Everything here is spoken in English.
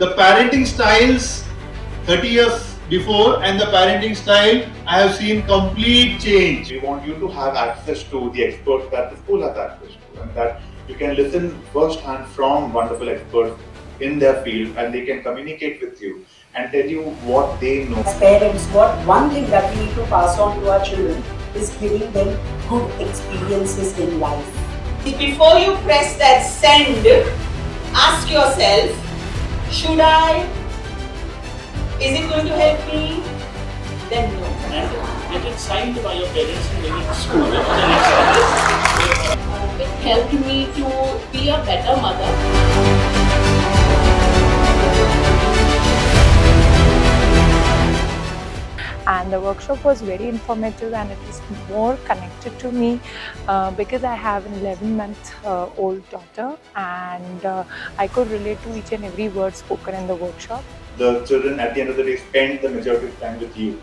the parenting styles 30 years before and the parenting style, I have seen complete change. We want you to have access to the experts that the school has access to, and that you can listen firsthand from wonderful experts in their field, and they can communicate with you and tell you what they know. As parents, one thing that we need to pass on to our children is giving them good experiences in life. Before you press that send, ask yourself, should I? Is it going to help me? Then no. And get it signed by your parents and maybe the school. It helped me to be a better mother. And the workshop was very informative and it was more connected to me because I have an 11-month-old daughter, and I could relate to each and every word spoken in the workshop. The children at the end of the day spend the majority of time with you.